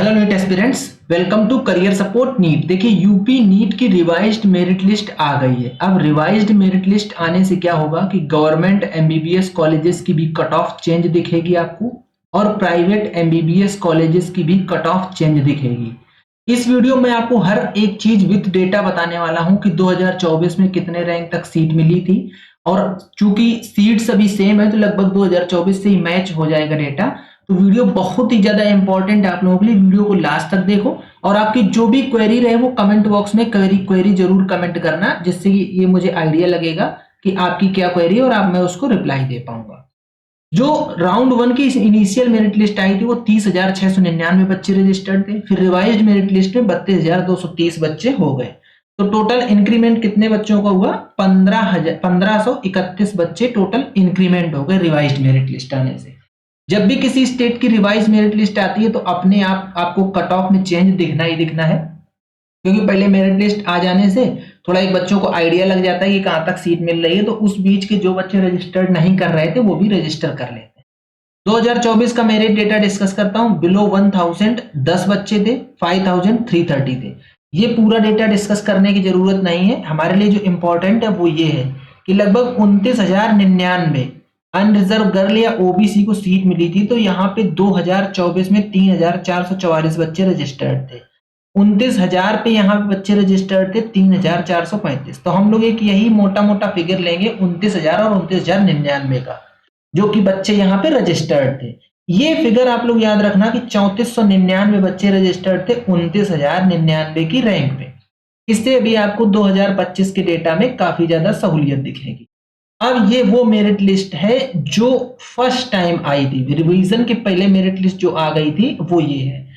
Hello NEET aspirants, welcome to career support NEET. देखिए UP NEET की revised merit list आ गई है। अब रिवाइज्ड मेरिट लिस्ट आने से क्या होगा कि गवर्नमेंट एमबीबीएस कॉलेजेस की भी कट ऑफ चेंज दिखेगी आपको और प्राइवेट एमबीबीएस कॉलेजेस की भी कट ऑफ चेंज दिखेगी। इस वीडियो में आपको हर एक चीज विद डेटा बताने वाला हूं कि 2024 में कितने रैंक तक सीट मिली थी, और चूंकि सीट्स अभी सेम है तो लगभग 2024 से ही मैच हो जाएगा डेटा। तो वीडियो बहुत ही ज्यादा इंपॉर्टेंट है आप लोगों के लिए। वीडियो को लास्ट तक देखो और आपकी जो भी क्वेरी रहे वो कमेंट बॉक्स में क्वेरी जरूर कमेंट करना, जिससे ये मुझे आइडिया लगेगा कि आपकी क्या क्वेरी है और आप मैं उसको रिप्लाई दे पाऊंगा। जो राउंड वन की इनिशियल मेरिट लिस्ट आई थी वो 30,699 बच्चे रजिस्टर्ड थे। फिर रिवाइज्ड मेरिट लिस्ट में 32,230 बच्चे हो गए। तो टोटल इंक्रीमेंट कितने बच्चों का हुआ? 15,131 बच्चे टोटल इंक्रीमेंट हो गए रिवाइज्ड मेरिट लिस्ट आने से। जब भी किसी स्टेट की रिवाइज मेरिट लिस्ट आती है तो अपने आप आपको कट ऑफ में चेंज दिखना ही दिखना है, क्योंकि पहले मेरिट लिस्ट आ जाने से थोड़ा एक बच्चों को आइडिया लग जाता है कि कहां तक सीट मिल रही है, तो उस बीच के जो बच्चे रजिस्टर्ड नहीं कर रहे थे वो भी रजिस्टर कर लेते हैं। 2024 का मेरिट डेटा डिस्कस करता हूं। बिलो 1000 10 बच्चे थे, 5330 थे। ये पूरा डेटा डिस्कस करने की जरूरत नहीं है, हमारे लिए जो इंपॉर्टेंट है वो ये है कि लगभग 29,099 अनरिजर्व गर्ल या ओबीसी को सीट मिली थी। तो यहाँ पे 2024 में 3,444 बच्चे रजिस्टर्ड थे। 29,000 पे यहाँ पे बच्चे रजिस्टर्ड थे 3,435। तो हम लोग एक यही मोटा मोटा फिगर लेंगे 29,000 और 29,099 का, जो कि बच्चे यहाँ पे रजिस्टर्ड थे। ये फिगर आप लोग याद रखना कि 3499 बच्चे रजिस्टर्ड थे 29,099 की रैंक पे। इससे भी आपको 2025 के डेटा में काफी ज्यादा सहूलियत दिखेगी। अब ये वो मेरिट लिस्ट है जो फर्स्ट टाइम आई थी, रिवीजन के पहले मेरिट लिस्ट जो आ गई थी वो ये है।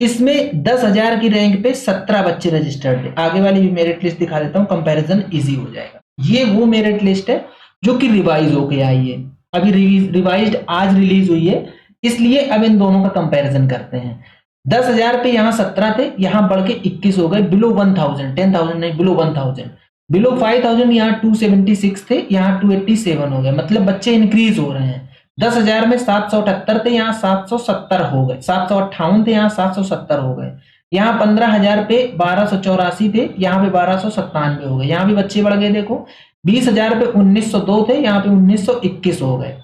इसमें 10,000 की रैंक पे 17 बच्चे रजिस्टर्ड थे। आगे वाली भी मेरिट लिस्ट दिखा देता हूं, कंपैरिजन इजी हो जाएगा। ये वो मेरिट लिस्ट है जो कि रिवाइज होके आई है। अभी रिवाइज्ड आज रिलीज हुई है, इसलिए अब इन दोनों का कंपैरिजन करते हैं। 10,000 पे यहाँ 17 थे, यहाँ बढ़ के 21 हो गए। बिलो 1000 10,000 नहीं, बिलो 1000। बिलो 5000 यहाँ 276 थे, यहाँ 287 हो गए, मतलब बच्चे इंक्रीज हो रहे हैं। 10,000 में 778 थे, यहाँ 770 हो गए। 758 थे, यहाँ 770 हो गए। यहाँ 15,000 पे 1284 थे, यहाँ पे 1297 हो गए। यहाँ भी बच्चे बढ़ गए देखो। 20,000 पे 1902 थे, यहाँ पे 1921 हो गए।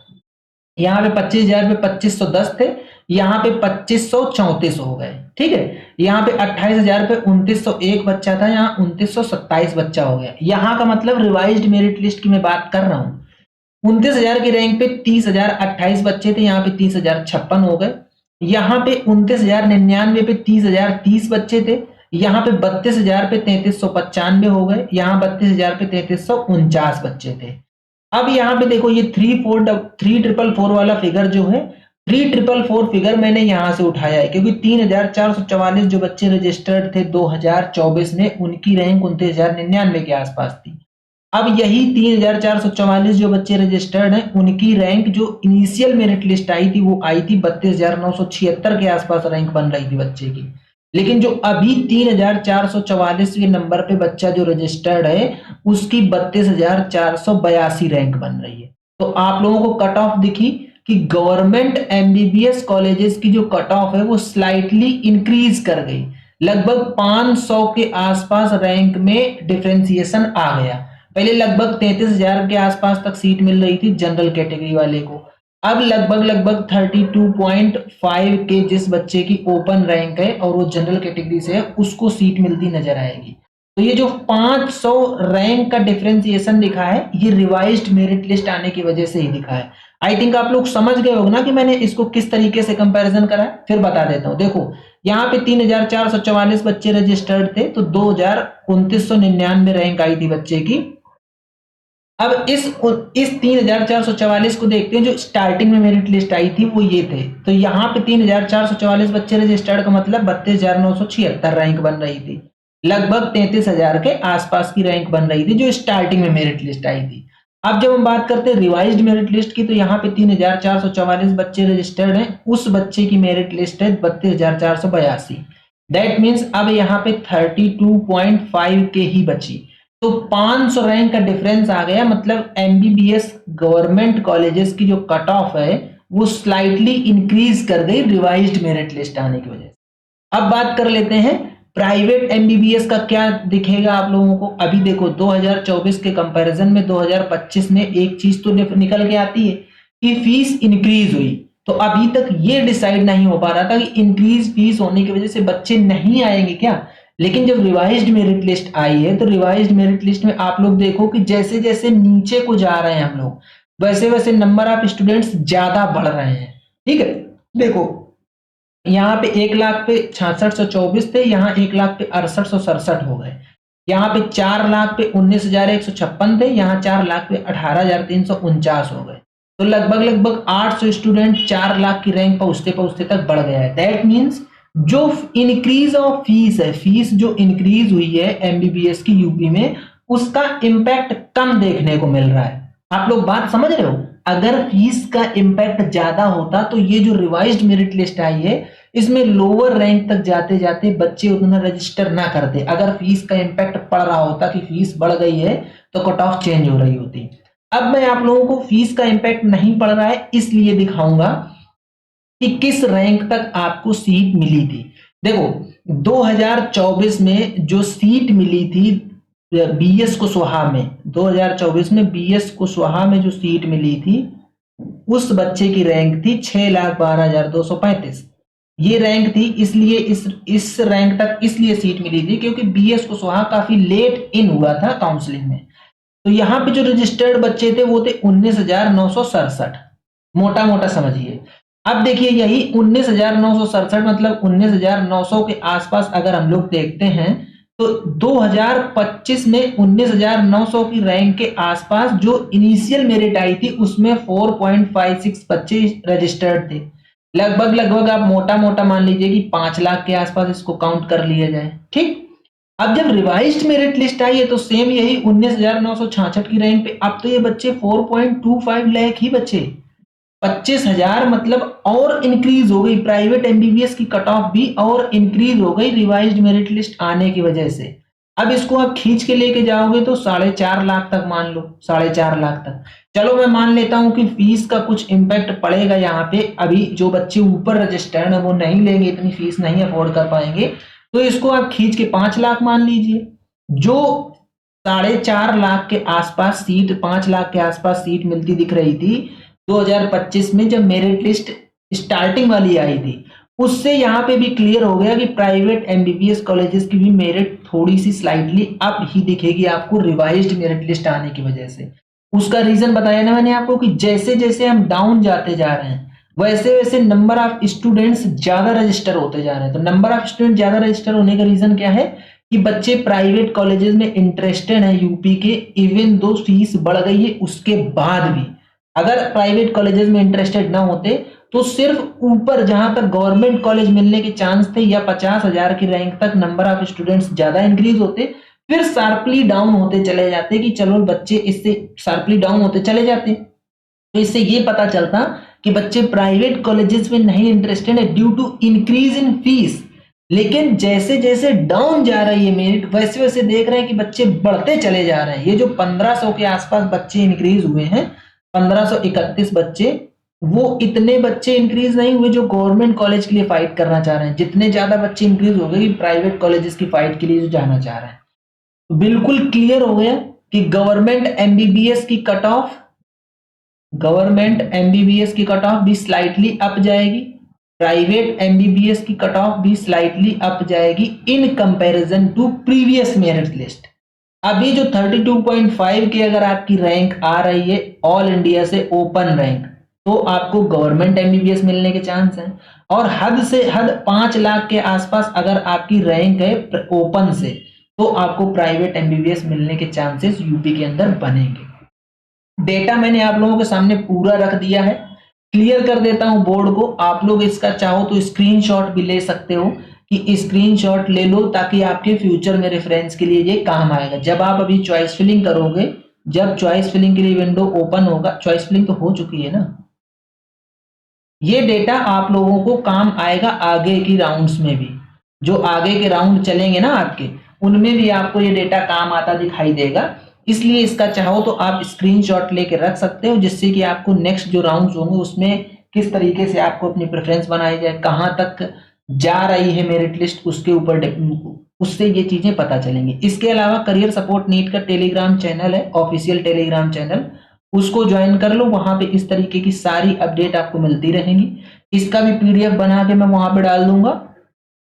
यहाँ पे 25,000 पे 2510 थे, यहाँ पे 2534 हो गए। ठीक है। यहाँ पे 28,000 पे 2901 बच्चा था, यहाँ 2927 बच्चा हो गया। यहाँ का मतलब रिवाइज्ड मेरिट लिस्ट की मैं बात कर रहा हूँ। 29,000 की रैंक पे 30,028 बच्चे थे, यहाँ पे 30,056 हो गए। यहाँ पे 29,099 पे 30,030 बच्चे थे, यहाँ पे 32,000 पे 3395 हो गए। यहाँ 32,000 पे 3349 बच्चे थे। अब यहाँ पे देखो ये 3,444 वाला फिगर जो है, 3,444 फिगर मैंने यहाँ से उठाया है, क्योंकि 3,444 जो बच्चे रजिस्टर्ड थे 2024 में, उनकी रैंक 29,099 के आसपास थी। अब यही 3,444 जो बच्चे रजिस्टर्ड हैं, उनकी रैंक जो इनिशियल मेरिट लिस्ट आई थी वो आई थी 32,976 के आसपास रैंक बन रही थी बच्चे की। लेकिन जो अभी 3,444 के नंबर पे बच्चा जो रजिस्टर्ड है, उसकी 32,482 रैंक बन रही है। तो आप लोगों को कट ऑफ दिखी कि गवर्नमेंट एमबीबीएस कॉलेजेस की जो कट ऑफ है वो स्लाइटली इंक्रीज कर गई। लगभग 500 के आसपास रैंक में डिफरेंशिएशन आ गया। पहले लगभग 33,000 के आसपास तक सीट मिल रही थी जनरल कैटेगरी वाले को, अब लगभग 32.5 के जिस बच्चे की ओपन रैंक है और वो जनरल कैटेगरी से है, उसको सीट मिलती नजर आएगी। तो ये जो 500 रैंक का डिफरेंशिएशन दिखा है, ये रिवाइज्ड मेरिट लिस्ट आने की वजह से ही दिखा है। आई थिंक आप लोग समझ गए होंगे ना कि मैंने इसको किस तरीके से कंपैरिजन करा है। फिर बता देता हूं। देखो यहाँ पे 3,444 बच्चे रजिस्टर्ड थे, तो 2,2999 रैंक आई थी बच्चे की। अब इस 3,444 को देखते हैं, जो स्टार्टिंग में मेरिट लिस्ट आई थी वो ये थे। तो यहाँ पे 3,444 बच्चे रजिस्टर्ड का मतलब 32,976 रैंक बन रही थी। लगभग 33,000 के आसपास की रैंक बन रही थी जो स्टार्टिंग में मेरिट लिस्ट आई थी। अब जब हम बात करते हैं रिवाइज्ड मेरिट लिस्ट की, तो यहाँ पे 3,444 बच्चे रजिस्टर्ड हैं, उस बच्चे की मेरिट लिस्ट है 32,482। दैट मीन्स अब यहाँ पे 32.5 के ही बची। तो 500 रैंक का डिफरेंस आ गया, मतलब एमबीबीएस गवर्नमेंट कॉलेजेस की जो कट ऑफ है वो स्लाइटली इंक्रीज कर गई रिवाइज्ड मेरिट लिस्ट आने की वजह से। अब बात कर लेते हैं प्राइवेट एमबीबीएस का क्या दिखेगा आप लोगों को। अभी देखो 2024 के कंपैरिजन में 2025 में एक चीज तो निकल के आती है कि फीस इंक्रीज हुई। तो अभी तक ये डिसाइड नहीं हो पा रहा था कि इंक्रीज फीस होने की वजह से बच्चे नहीं आएंगे क्या। लेकिन जब रिवाइज्ड मेरिट लिस्ट आई है तो रिवाइज्ड मेरिट लिस्ट में आप लोग देखो कि जैसे जैसे नीचे को जा रहे हैं हम लोग, वैसे वैसे नंबर ऑफ स्टूडेंट्स ज्यादा बढ़ रहे हैं। ठीक है, देखो यहाँ पे 1 लाख पे 6624 थे, यहाँ 1 लाख पे 6867 हो गए। यहाँ पे 4 लाख पे 19,156 थे, यहाँ 4 लाख पे 18,349 हो गए। तो लगभग लगभग 800 स्टूडेंट 4 लाख की रैंक पहुंचते पहुंचते तक बढ़ गया है। दैट मीन्स जो इंक्रीज ऑफ फीस है, फीस जो इंक्रीज हुई है एमबीबीएस की यूपी में, उसका इंपैक्ट कम देखने को मिल रहा है। आप लोग बात समझ रहे हो। अगर फीस का इंपैक्ट ज्यादा होता तो ये जो रिवाइज्ड मेरिट लिस्ट आई है इसमें लोअर रैंक तक जाते जाते बच्चे उतना रजिस्टर ना करते। अगर फीस का इंपैक्ट पड़ रहा होता कि फीस बढ़ गई है तो कट ऑफ चेंज हो रही होती। अब मैं आप लोगों को फीस का इंपैक्ट नहीं पड़ रहा है इसलिए दिखाऊंगा कि किस रैंक तक आपको सीट मिली थी। देखो 2024 में जो सीट मिली थी बीएस कुशवाहा में, 2024 में बीएस कुशवाहा में जो सीट मिली थी उस बच्चे की रैंक थी 6,12,235। ये रैंक थी, इसलिए इस रैंक तक इसलिए सीट मिली थी क्योंकि बीएस कुशवाहा काफी लेट इन हुआ था काउंसलिंग में। तो यहाँ पे जो रजिस्टर्ड बच्चे थे वो थे 19,967, मोटा मोटा समझिए। अब देखिए यही 19,967 मतलब 19,900 के आसपास अगर हम लोग देखते हैं तो 2025 में 19,900 की रैंक के आसपास जो इनिशियल मेरिट आई थी उसमें 4.56 बच्चे रजिस्टर्ड थे। लगभग लगभग आप मोटा मोटा मान लीजिए कि 5 लाख के आसपास इसको काउंट कर लिया जाए। ठीक, अब जब रिवाइज्ड मेरिट लिस्ट आई है तो सेम यही 19,966 की रैंक पे अब तो ये बच्चे 4.25 लाख ही बच्चे, 25,000 मतलब और इंक्रीज हो गई। प्राइवेट एमबीबीएस की कट ऑफ भी और इंक्रीज हो गई रिवाइज्ड मेरिट लिस्ट आने की वजह से। अब इसको आप खींच के लेके जाओगे तो 4.5 लाख तक मान लो, 4.5 लाख तक। चलो मैं मान लेता हूं कि फीस का कुछ इंपैक्ट पड़ेगा यहाँ पे, अभी जो बच्चे ऊपर रजिस्टर्ड है वो नहीं लेंगे, इतनी फीस नहीं अफोर्ड कर पाएंगे, तो इसको आप खींच के 5 लाख मान लीजिए। जो 4.5 लाख के आसपास सीट, 5 लाख के आसपास सीट मिलती दिख रही थी 2025 में जब मेरिट लिस्ट स्टार्टिंग वाली आई थी, उससे यहाँ पे भी क्लियर हो गया कि प्राइवेट एमबीबीएस कॉलेजेस की भी मेरिट थोड़ी सी स्लाइटली अप ही दिखेगी आपको रिवाइज्ड मेरिट लिस्ट आने की वजह से। उसका रीजन बताया ना मैंने आपको कि जैसे जैसे हम डाउन जाते जा रहे हैं वैसे वैसे नंबर ऑफ स्टूडेंट्स ज्यादा रजिस्टर होते जा रहे हैं। तो नंबर ऑफ स्टूडेंट ज्यादा रजिस्टर होने का रीजन क्या है कि बच्चे प्राइवेट कॉलेजेस में इंटरेस्टेड है यूपी के, इवन दो फीस बढ़ गई है उसके बाद भी। अगर प्राइवेट कॉलेजेस में इंटरेस्टेड ना होते तो सिर्फ ऊपर जहां तक गवर्नमेंट कॉलेज मिलने के चांस थे या 50,000 की रैंक तक नंबर ऑफ स्टूडेंट्स ज्यादा इंक्रीज होते, फिर शार्पली डाउन होते चले जाते कि चलो बच्चे इससे शार्पली डाउन होते चले जाते। तो इससे ये पता चलता कि बच्चे प्राइवेट कॉलेजेस में नहीं इंटरेस्टेड है due to increase in fees. लेकिन जैसे जैसे डाउन जा रही है मेरिट वैसे वैसे देख रहे हैं कि बच्चे बढ़ते चले जा रहे हैं। ये जो 1500 के आसपास बच्चे इंक्रीज हुए हैं, 1531 बच्चे, वो इतने बच्चे इंक्रीज नहीं हुए जो गवर्नमेंट कॉलेज के लिए फाइट करना चाह रहे हैं। जितने ज्यादा बच्चे इंक्रीज हो गए प्राइवेट कॉलेजेस की फाइट के लिए जो जाना चाह रहे हैं। बिल्कुल क्लियर हो गया कि गवर्नमेंट एमबीबीएस की कट ऑफ, गवर्नमेंट एमबीबीएस की कट ऑफ भी स्लाइटली अप जाएगी, प्राइवेट एमबीबीएस की कट ऑफ भी स्लाइटली अप जाएगी in comparison to previous merit list. अभी जो 32.5 की अगर आपकी रैंक आ रही है ऑल इंडिया से ओपन रैंक, तो आपको गवर्नमेंट एमबीबीएस मिलने के चांस हैं। और हद से हद 5 लाख के आसपास अगर आपकी रैंक है ओपन से, तो आपको प्राइवेट एमबीबीएस मिलने के चांसेस यूपी के अंदर बनेंगे। डेटा मैंने आप लोगों के सामने पूरा रख दिया है, क्लियर कर देता हूं बोर्ड को। आप लोग इसका चाहो तो स्क्रीनशॉट भी ले सकते हो कि स्क्रीनशॉट ले लो ताकि आपके फ्यूचर में रेफरेंस के लिए ये काम आएगा। जब आप अभी चॉइस फिलिंग करोगे, जब चॉइस फिलिंग के लिए विंडो ओपन होगा, चॉइस फिलिंग तो हो चुकी है ना, ये डेटा आप लोगों को काम आएगा आगे की राउंड्स में भी। जो आगे के राउंड चलेंगे ना आपके, उनमें भी आपको ये डेटा काम आता दिखाई देगा। इसलिए इसका चाहो तो आप स्क्रीनशॉट लेके रख सकते हो, जिससे कि आपको नेक्स्ट जो राउंड्स होंगे उसमें किस तरीके से आपको अपनी प्रेफरेंस बनाई जाए, कहां तक जा रही है मेरिट लिस्ट, उसके ऊपर उससे ये चीजें पता चलेंगी। इसके अलावा करियर सपोर्ट नीट का टेलीग्राम चैनल है, ऑफिशियल टेलीग्राम चैनल, उसको ज्वाइन कर लो। वहां पे इस तरीके की सारी अपडेट आपको मिलती रहेंगी। इसका भी पीडीएफ बना के मैं वहां पे डाल दूंगा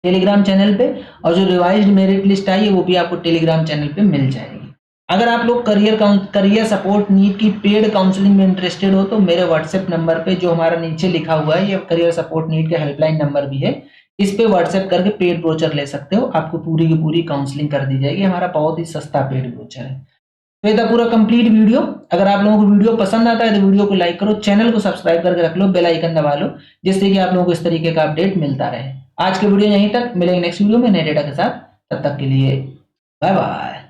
टेलीग्राम चैनल पे, और जो रिवाइज्ड मेरिट लिस्ट आई है वो भी आपको टेलीग्राम चैनल पे मिल जाएगी। अगर आप लोग करियर सपोर्ट नीट की पेड काउंसलिंग में इंटरेस्टेड हो तो मेरे व्हाट्सएप नंबर पे जो हमारा नीचे लिखा हुआ है, ये करियर सपोर्ट नीट का हेल्पलाइन नंबर भी है, इस पे व्हाट्सएप करके पेड ब्रोचर ले सकते हो। आपको पूरी की पूरी काउंसलिंग कर दी जाएगी। हमारा बहुत ही सस्ता पेड ब्रोचर है। तो ये था पूरा कंप्लीट वीडियो। अगर आप लोगों को वीडियो पसंद आता है तो वीडियो को लाइक करो, चैनल को सब्सक्राइब करके रख लो, बेल आइकन दबा लो, जिससे कि आप लोगों को इस तरीके का अपडेट मिलता रहे। आज के वीडियो यहीं तक, मिलेंगे नेक्स्ट वीडियो में नए डेटा के साथ। तब तक के लिए बाय बाय।